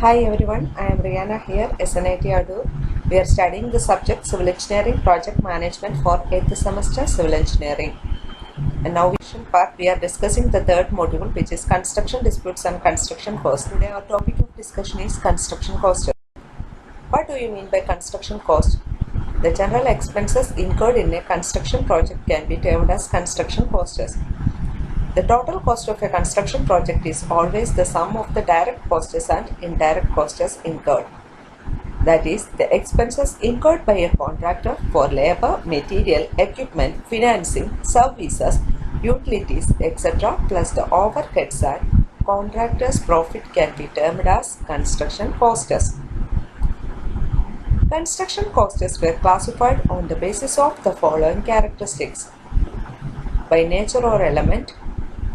Hi everyone, I am Rihanna here, SNIT Adu. We are studying the subject Civil Engineering Project Management for 8th semester Civil Engineering. And now we are discussing the third module, which is Construction Disputes and Construction Costs. Today our topic of discussion is Construction Cost. What do you mean by construction cost? The general expenses incurred in a construction project can be termed as construction costs. The total cost of a construction project is always the sum of the direct costs and indirect costs incurred. That is, the expenses incurred by a contractor for labor, material, equipment, financing, services, utilities, etc. plus the overheads and contractor's profit can be termed as construction costs. Construction costs were classified on the basis of the following characteristics: by nature or element,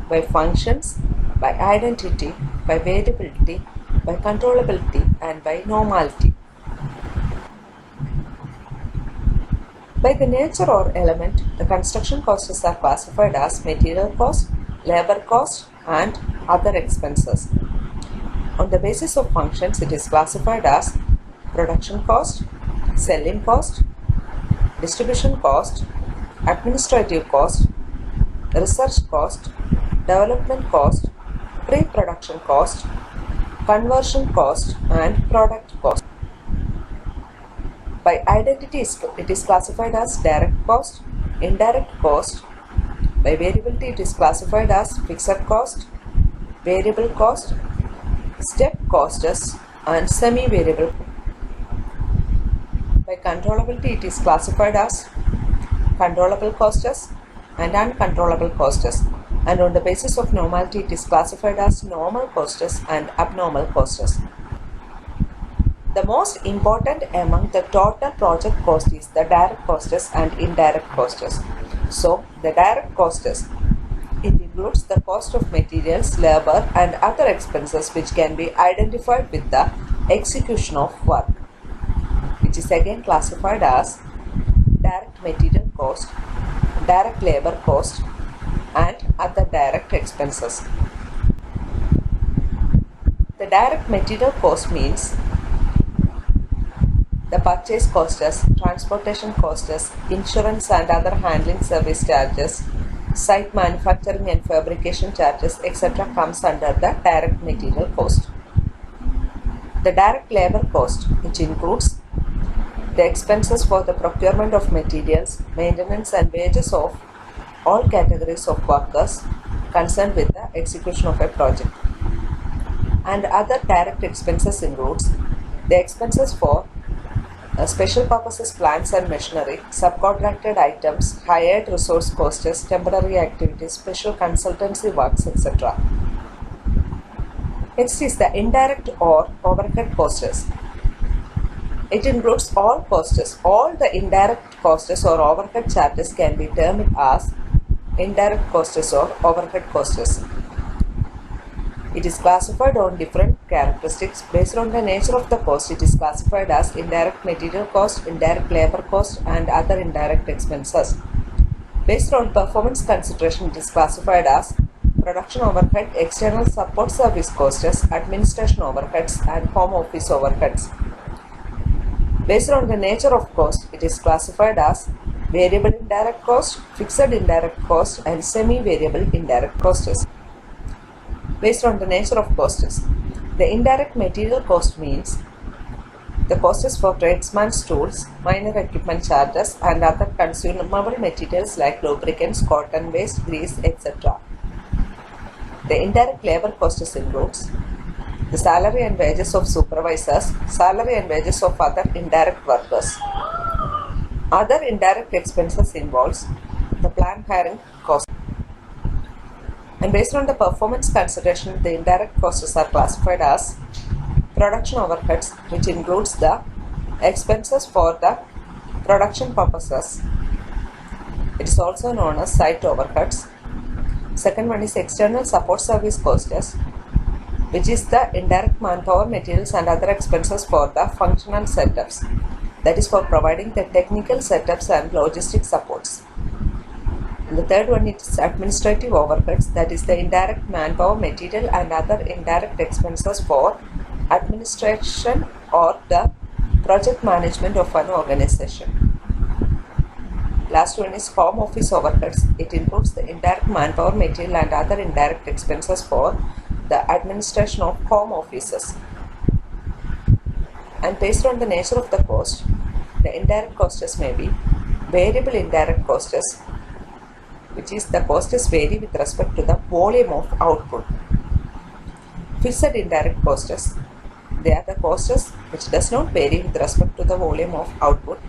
by functions, by identity, by variability, by controllability, and by normality. By the nature or element, the construction costs are classified as material cost, labor cost, and other expenses. On the basis of functions, it is classified as production cost, selling cost, distribution cost, administrative cost, research cost, development cost, pre-production cost, conversion cost, and product cost. By identity, it is classified as direct cost, indirect cost. By variability, it is classified as fixed cost, variable cost, step costs, and semi-variable. By controllability, it is classified as controllable costs and uncontrollable costs. And on the basis of normality, it is classified as normal costs and abnormal costs. The most important among the total project cost is the direct costs and indirect costs. So, the direct costs, it includes the cost of materials, labor, and other expenses which can be identified with the execution of work, which is again classified as direct material cost, direct labor cost, and other direct expenses. The direct material cost means the purchase costs, transportation costs, insurance and other handling service charges, site manufacturing and fabrication charges, etc. comes under the direct material cost. The direct labor cost, which includes the expenses for the procurement of materials, maintenance and wages of all categories of workers concerned with the execution of a project. And other direct expenses includes the expenses for special purposes plants and machinery, subcontracted items, hired resource costs, temporary activities, special consultancy works, etc. Next is the indirect or overhead costs. It includes all costs. All the indirect costs or overhead charges can be termed as indirect costs or overhead costs. It is classified on different characteristics. Based on the nature of the cost, it is classified as indirect material cost, indirect labor cost, and other indirect expenses. Based on performance consideration, it is classified as production overhead, external support service costs, administration overheads, and home office overheads. Based on the nature of cost, it is classified as variable indirect cost, fixed indirect cost, and semi-variable indirect costs. Based on the nature of costs, the indirect material cost means the costs for tradesman's tools, minor equipment charges, and other consumable materials like lubricants, cotton waste, grease, etc. The indirect labor costs includes the salary and wages of supervisors, salary and wages of other indirect workers. Other indirect expenses involves the plant hiring cost. And based on the performance consideration, the indirect costs are classified as production overheads, which includes the expenses for the production purposes. It is also known as site overheads. Second one is external support service costs, which is the indirect manpower, materials, and other expenses for the functional setups. That is for providing the technical setups and logistic supports. And the third one is administrative overheads, that is the indirect manpower, material, and other indirect expenses for administration or the project management of an organization. Last one is home office overheads. It includes the indirect manpower, material and other indirect expenses for the administration of home offices. And based on the nature of the cost, the indirect costs may be variable indirect costs, which is the costs vary with respect to the volume of output. Fixed indirect costs, they are the costs which does not vary with respect to the volume of output.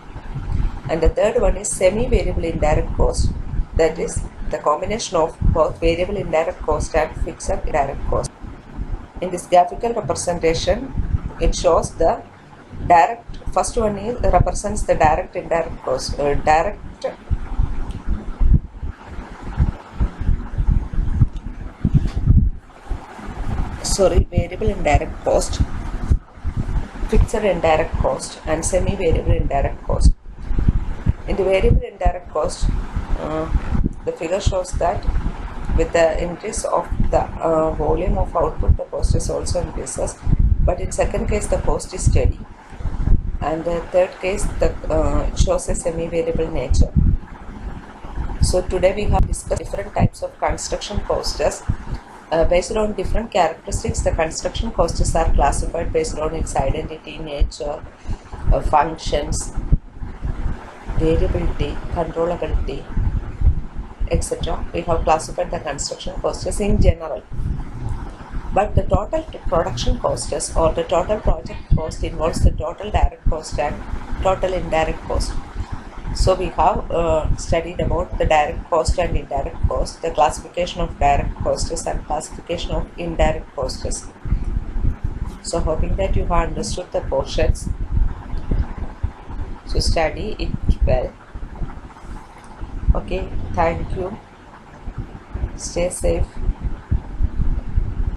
And the third one is semi-variable indirect cost, that is the combination of both variable indirect cost and fixed indirect cost. In this graphical representation, it shows the direct, first one is represents the direct indirect cost, variable indirect cost, fixed indirect cost and semi-variable indirect cost. In the variable indirect cost, the figure shows that with the increase of the volume of output, the cost is also increases. But in second case, the cost is steady, and the third case, it shows a semi-variable nature. So today we have discussed different types of construction costs. Based on different characteristics, the construction costs are classified based on its identity, nature, functions, variability, controllability, etc. We have classified the construction costs in general. But the total production costs or the total project cost involves the total direct cost and total indirect cost. So we have studied about the direct cost and indirect cost, the classification of direct costs and classification of indirect costs. So hoping that you have understood the portions. So study it well. Okay, thank you. Stay safe.